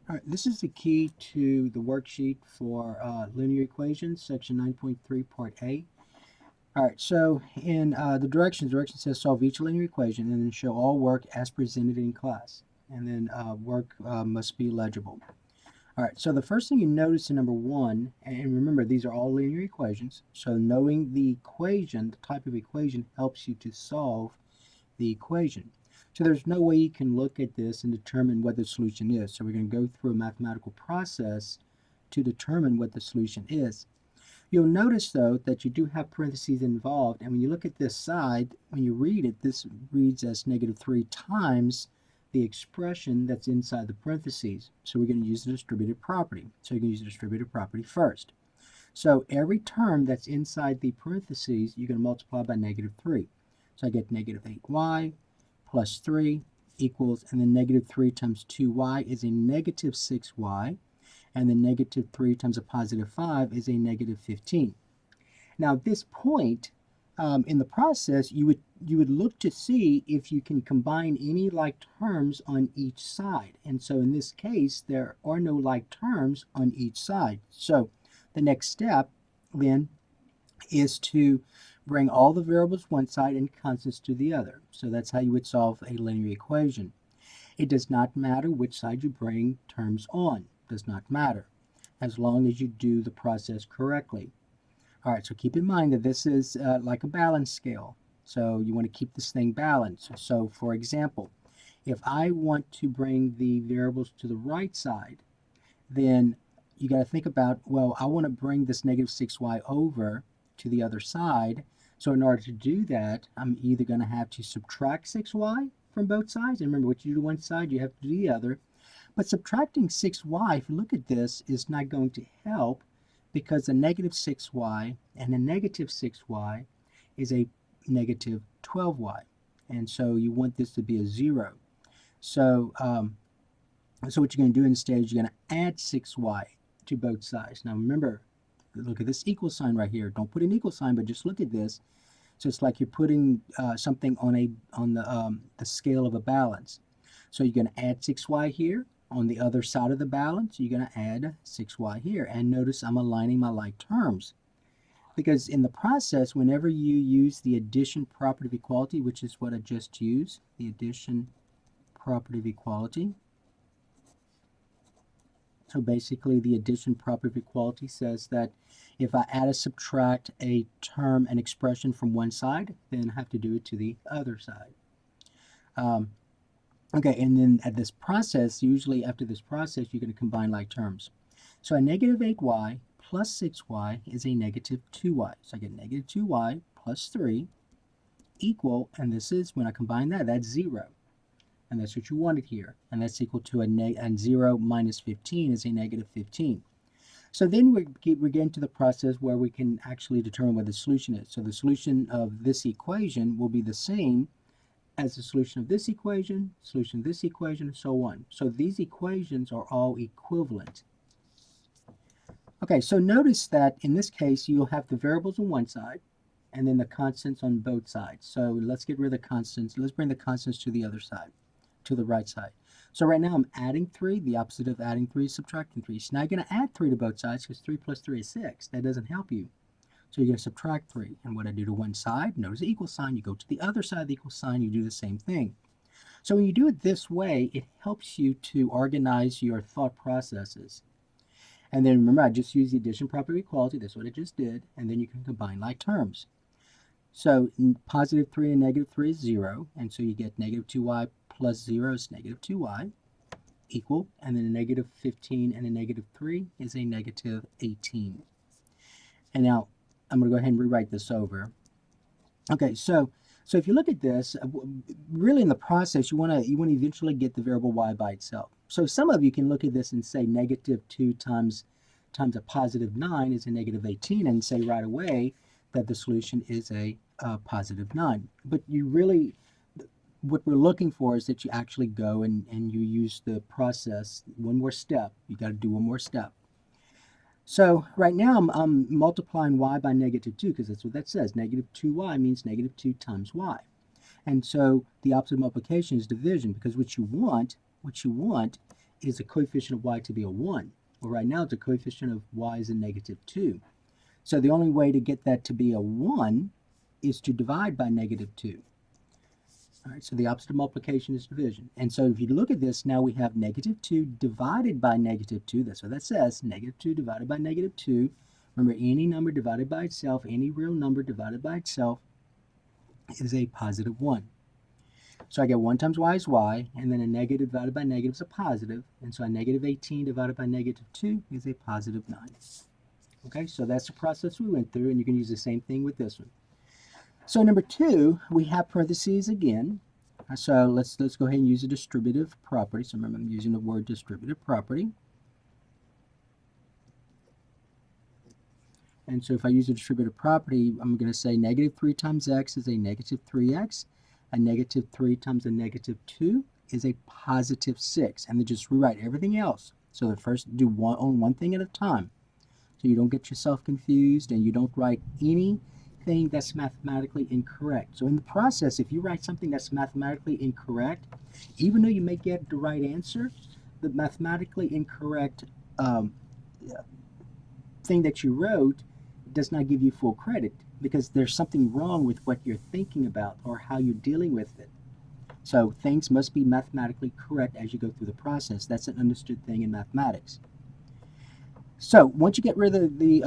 All right, this is the key to the worksheet for linear equations, section 9.3, part A. All right, so in the direction says solve each linear equation and then show all work as presented in class. And then work must be legible. All right, so the first thing you notice in number one, and remember these are all linear equations, so knowing the equation, the type of equation, helps you to solve the equation. So there's no way you can look at this and determine what the solution is. So we're going to go through a mathematical process to determine what the solution is. You'll notice though that you do have parentheses involved, and when you look at this side, when you read it, this reads as -3 times the expression that's inside the parentheses. So we're going to use the distributive property. So you're going to use the distributive property first. So every term that's inside the parentheses, you're going to multiply by -3. So I get -8y plus 3 equals, and then -3 times 2y is a -6y, and then -3 times a +5 is a -15. Now at this point in the process, you would look to see if you can combine any like terms on each side. And so in this case, there are no like terms on each side. So the next step then is to bring all the variables one side and constants to the other. So that's how you would solve a linear equation. It does not matter which side you bring terms on. It does not matter, as long as you do the process correctly. All right, so keep in mind that this is like a balance scale. So you want to keep this thing balanced. So for example, if I want to bring the variables to the right side, then you got to think about, well, I want to bring this -6y over to the other side. So in order to do that, I'm either going to have to subtract 6y from both sides. And remember, what you do to one side, you have to do the other. But subtracting 6y, if you look at this, is not going to help, because a -6y and a -6y is a -12y. And so you want this to be a 0. So, so what you're going to do instead is you're going to add 6y to both sides. Now remember, look at this equal sign right here. Don't put an equal sign, but just look at this. So it's like you're putting something on the scale of a balance. So you're going to add 6y here. On the other side of the balance, you're going to add 6y here. And notice I'm aligning my like terms. Because in the process, whenever you use the addition property of equality, which is what I just used, the addition property of equality. So basically, the addition property of equality says that if I add or subtract a term, an expression from one side, then I have to do it to the other side. Okay, and then at this process, usually after this process, you're going to combine like terms. So a -8y plus 6y is a -2y. So I get -2y plus 3 equal, and this is, when I combine that, that's 0. And that's what you wanted here. And that's equal to and 0 minus 15 is a -15. So then we get into the process where we can actually determine what the solution is. So the solution of this equation will be the same as the solution of this equation, and so on. So these equations are all equivalent. Okay, so notice that in this case, you'll have the variables on one side and then the constants on both sides. So let's get rid of the constants. Let's bring the constants to the other side, to the right side. So right now I'm adding 3. The opposite of adding 3 is subtracting 3. So now you're going to add 3 to both sides, because 3 plus 3 is 6. That doesn't help you. So you're going to subtract 3. And what I do to one side, notice the equal sign. You go to the other side of the equal sign, you do the same thing. So when you do it this way, it helps you to organize your thought processes. And then remember, I just used the addition property of equality. That's what I just did. And then you can combine like terms. So +3 and -3 is 0. And so you get -2y plus 0 is -2y equal. And then a -15 and a -3 is a -18. And now I'm going to go ahead and rewrite this over. Okay, so if you look at this, really in the process, you want to eventually get the variable y by itself. So some of you can look at this and say -2 times a +9 is a -18, and say right away that the solution is a +9. But you really, what we're looking for is that you actually go and you use the process one more step. You got to do one more step. So right now I'm multiplying y by -2, because that's what that says. -2y means -2 times y. And so the opposite of multiplication is division, because what you want is the coefficient of y to be a 1. Well, right now, the coefficient of y is a -2. So the only way to get that to be a 1 is to divide by -2. All right, so the opposite of multiplication is division. And so if you look at this, now we have -2 divided by -2. That's what that says, -2 divided by -2. Remember, any number divided by itself, any real number divided by itself is a +1. So I get 1 times y is y, and then a negative divided by negative is a positive. And so a -18 divided by -2 is a +9. Okay, so that's the process we went through, and you can use the same thing with this one. So number 2, we have parentheses again. So let's go ahead and use a distributive property. So remember, I'm using the word distributive property. And so if I use a distributive property, I'm going to say -3 times x is a -3x. A -3 times a -2 is a +6. And then just rewrite everything else. So the first, do one thing at a time, so you don't get yourself confused and you don't write anything that's mathematically incorrect. So in the process, if you write something that's mathematically incorrect, even though you may get the right answer, the mathematically incorrect thing that you wrote does not give you full credit, because there's something wrong with what you're thinking about or how you're dealing with it. So things must be mathematically correct as you go through the process. That's an understood thing in mathematics. So once you get rid of the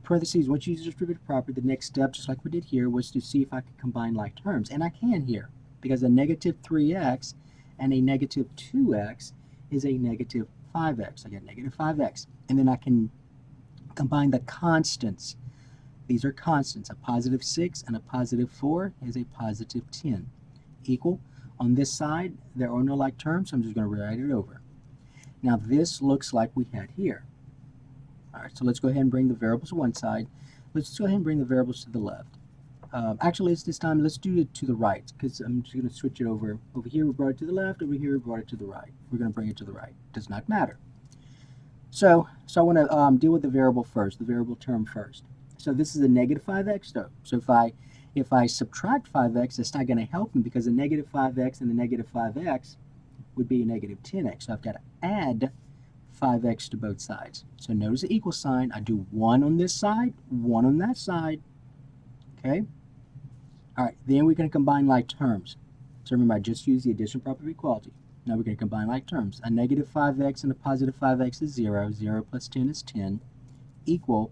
parentheses, once you use the distributive property, the next step, just like we did here, was to see if I could combine like terms. And I can here, because a -3x and a -2x is a -5x. I get -5x. And then I can combine the constants. These are constants. A +6 and a +4 is a +10. Equal. On this side, there are no like terms, so I'm just going to rewrite it over. Now this looks like we had here. All right, so let's go ahead and bring the variables to one side. Let's go ahead and bring the variables to the left. Actually, this time, let's do it to the right, because I'm just going to switch it over. Over here, we brought it to the left. Over here, we brought it to the right. We're going to bring it to the right. Does not matter. So I want to deal with the variable first, the variable term first. So this is a -5x, though. So if I subtract 5x, that's not going to help me, because a -5x and a -5x would be a -10x. So I've got to add 5x to both sides. So notice the equal sign. I do 1 on this side, 1 on that side. Okay? All right, then we're going to combine like terms. So remember, I just used the addition property of equality. Now we're going to combine like terms. A -5x and a +5x is 0. 0 plus 10 is 10. Equal.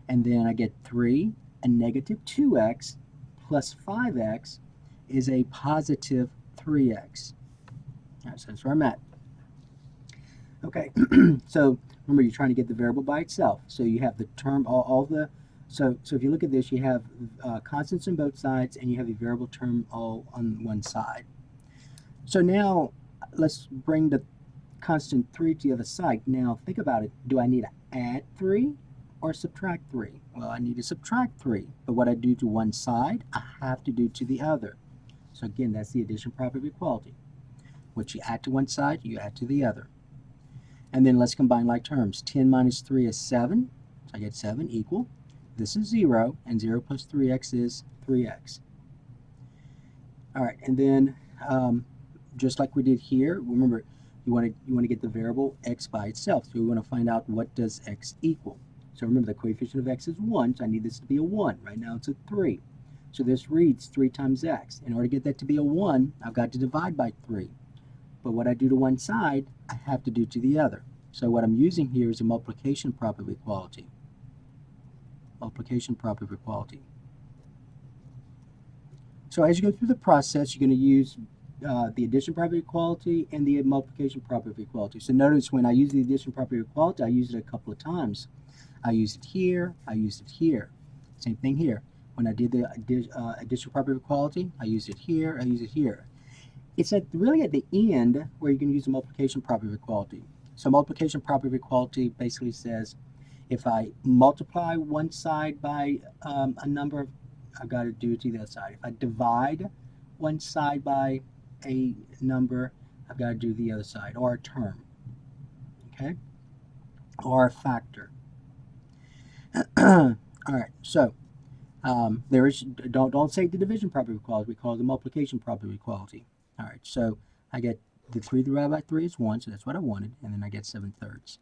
And then I get 3. A -2x plus 5x is a +3x. All right, so that's where I'm at. Okay, so remember, you're trying to get the variable by itself. So you have the term, so if you look at this, you have constants on both sides, and you have a variable term all on one side. So now let's bring the constant 3 to the other side. Now think about it. Do I need to add 3 or subtract 3? Well, I need to subtract 3. But what I do to one side, I have to do to the other. So again, that's the addition property of equality. What you add to one side, you add to the other. And then let's combine like terms. 10 minus 3 is 7. So I get 7 equal. This is 0, and 0 plus 3x is 3x. All right, and then just like we did here, remember, you want to get the variable x by itself. So we want to find out, what does x equal. So remember, the coefficient of x is 1, so I need this to be a 1. Right now it's a 3. So this reads 3 times x. In order to get that to be a 1, I've got to divide by 3. But what I do to one side, I have to do to the other. So what I'm using here is a multiplication property of equality. Multiplication property of equality. So as you go through the process, you're going to use the addition property of equality and the multiplication property of equality. So notice, when I use the addition property of equality, I use it a couple of times. I used it here, I used it here. Same thing here. When I did the addition property of equality, I used it here, I used it here. It's really at the end where you can use the multiplication property of equality. So multiplication property of equality basically says, if I multiply one side by a number, I've got to do it to the other side. If I divide one side by a number, I've got to do the other side, or a term, okay, or a factor. All right, so there is, don't say the division property of equality. We call it the multiplication property of equality. All right, so I get the 3 divided by 3 is 1, so that's what I wanted, and then I get 7/3.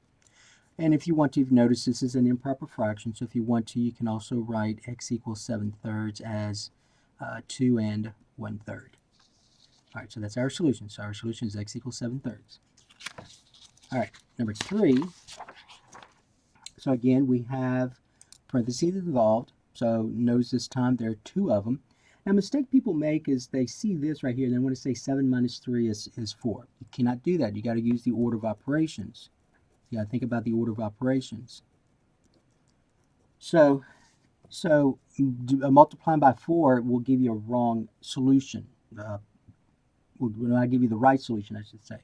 And if you want to, notice this is an improper fraction, so if you want to, you can also write x equals 7/3 as 2 and 1/3. All right, so that's our solution. So our solution is x equals 7/3. All right, number 3. So again, we have parentheses involved. So notice this time there are 2 of them. Now, a mistake people make is they see this right here and they want to say 7 minus 3 is 4. You cannot do that. You got to use the order of operations. You got to think about the order of operations. So multiplying by 4 will give you a wrong solution. Will not give you the right solution, I should say.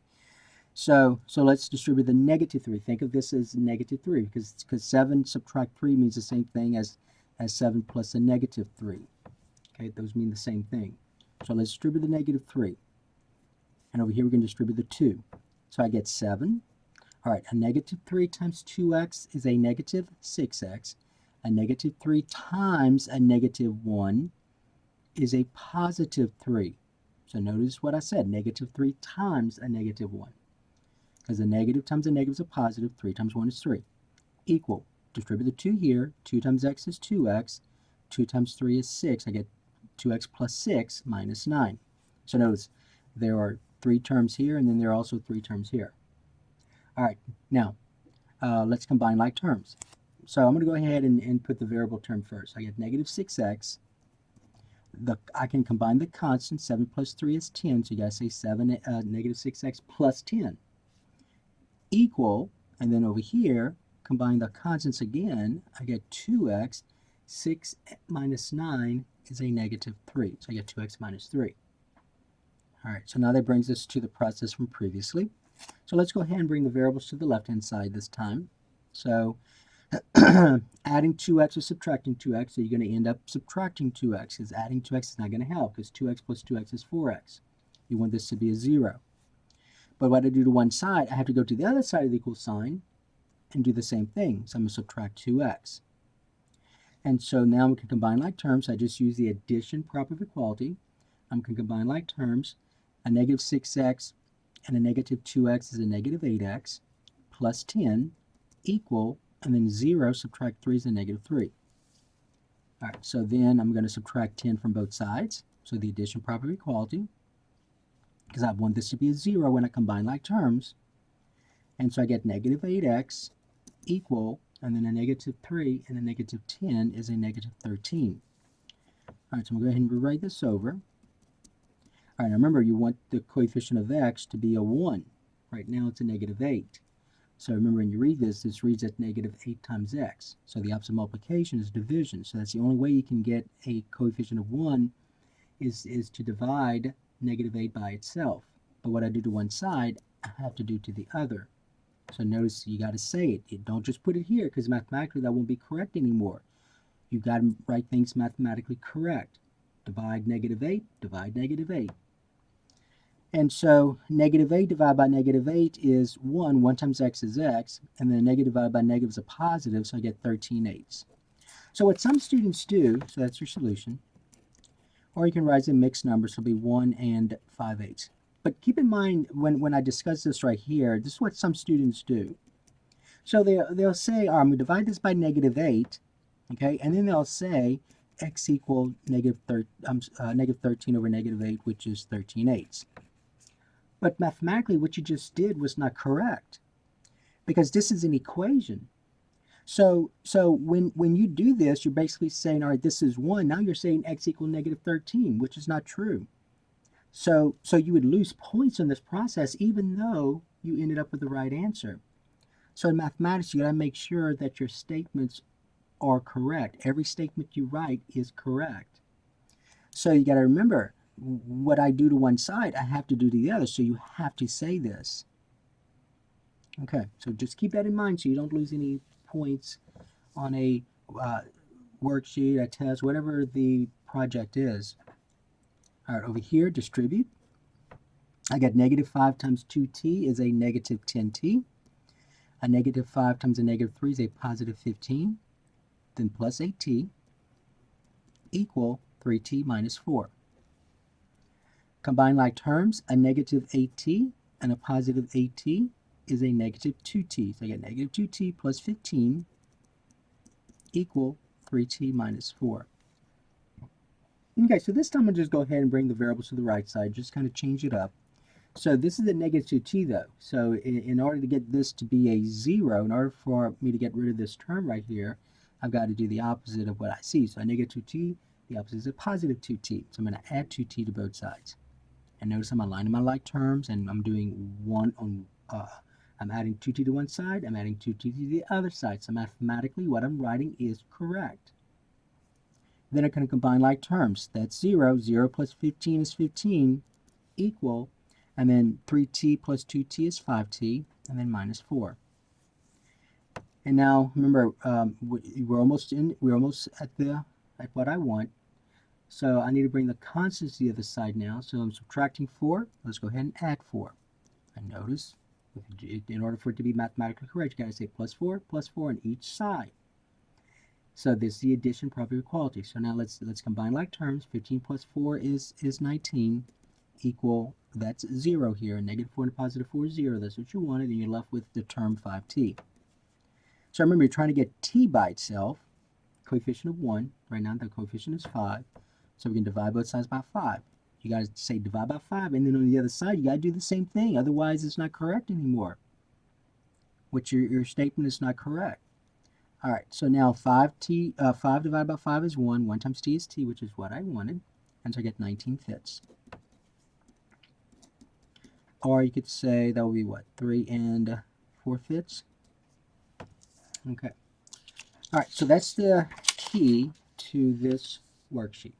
So let's distribute the negative 3. Think of this as negative 3 because 7 subtract 3 means the same thing as 7 plus a negative 3. Okay, those mean the same thing. So let's distribute the negative 3. And over here we're going to distribute the 2. So I get 7. All right, a negative 3 times 2x is a negative 6x. A negative 3 times a negative 1 is a positive 3. So notice what I said, negative 3 times a negative 1. Because a negative times a negative is a positive, 3 times 1 is 3. Equal, distribute the 2 here, 2 times x is 2x, 2 times 3 is 6. I get 2x plus 6 minus 9. So notice there are 3 terms here, and then there are also 3 terms here. All right, now let's combine like terms. So I'm going to go ahead and put the variable term first. I get negative 6x. I can combine the constant. 7 plus 3 is 10, so you got to say 7, negative 6x plus 10. Equal, and then over here, combine the constants again. I get 2x. 6 minus 9 is a negative 3, so I get 2x minus 3. All right, so now that brings us to the process from previously. So let's go ahead and bring the variables to the left-hand side this time. So adding 2x or subtracting 2x, so you're going to end up subtracting 2x, because adding 2x is not going to help, because 2x plus 2x is 4x. You want this to be a 0. But what I do to one side, I have to go to the other side of the equal sign and do the same thing. So I'm going to subtract 2x. And so now we can combine like terms. I just use the addition property of equality. I'm going to combine like terms. A negative 6x and a negative 2x is a negative 8x plus 10 equal, and then 0 subtract 3 is a negative 3. All right, so then I'm going to subtract 10 from both sides. So the addition property of equality, because I want this to be a 0 when I combine like terms. And so I get negative 8x equal, and then a negative 3 and a negative 10 is a negative 13. All right, so I'm going to go ahead and rewrite this over. All right, now remember, you want the coefficient of x to be a 1. Right now it's a negative 8. So remember, when you read this, this reads at negative 8 times x. So the opposite of multiplication is division. So that's the only way you can get a coefficient of 1 is to divide negative 8 by itself. But what I do to one side, I have to do to the other. So notice you got to say it. You don't just put it here, because mathematically that won't be correct anymore. You got to write things mathematically correct. Divide negative 8, divide negative 8. And so negative 8 divided by negative 8 is 1. 1 times x is x. And then negative divided by negative is a positive, so I get 13/8. So what some students do, so that's your solution. Or you can write a mixed number, so it'll be 1 and 5/8. But keep in mind, when I discuss this right here, this is what some students do. So they'll say, I'm going to divide this by negative 8, okay? And then they'll say x equal negative 13 over negative 8, which is 13/8. But mathematically, what you just did was not correct, because this is an equation. So when you do this, you're basically saying, all right, this is 1. Now you're saying x equal negative 13, which is not true. So you would lose points in this process even though you ended up with the right answer. So in mathematics, you got to make sure that your statements are correct. Every statement you write is correct. So you got to remember, what I do to one side, I have to do to the other. So you have to say this. Okay, so just keep that in mind so you don't lose any points on a worksheet, a test, whatever the project is. All right, over here, distribute. I got negative 5 times 2t is a negative 10t. A negative 5 times a negative 3 is a positive 15. Then plus 8t equal 3t minus 4. Combine like terms, a negative 8t and a positive 8t is a negative 2t. So I get negative 2t plus 15 equal 3t minus 4. Okay, so this time I'll just go ahead and bring the variables to the right side, just kind of change it up. So this is a negative 2t though. So in order to get this to be a 0, in order for me to get rid of this term right here, I've got to do the opposite of what I see. So a negative 2t, the opposite is a positive 2t. So I'm going to add 2t to both sides. And notice I'm aligning my like terms, and I'm doing one on, I'm adding 2t to one side, I'm adding 2t to the other side. So mathematically what I'm writing is correct. Then I can combine like terms. That's 0. 0 plus 15 is 15 equal, and then 3t plus 2t is 5t, and then minus 4. And now remember, we're almost at what I want. So I need to bring the constants to the other side now. So I'm subtracting 4. Let's go ahead and add 4. And notice, in order for it to be mathematically correct, you got to say plus 4 on each side. So this is the addition property of equality. So now let's combine like terms. 15 plus 4 is 19 equal, that's 0 here. Negative 4 and positive 4 is 0. That's what you wanted, and you're left with the term 5t. So remember, you're trying to get t by itself, coefficient of 1. Right now the coefficient is 5. So we can divide both sides by 5. You got to say divide by 5, and then on the other side you got to do the same thing. Otherwise it's not correct anymore. Your statement is not correct. All right, so now 5 divided by 5 is 1. 1 times t is t, which is what I wanted. And so I get 19 fifths. Or you could say that would be what? 3 and 4 fifths? Okay. All right, so that's the key to this worksheet.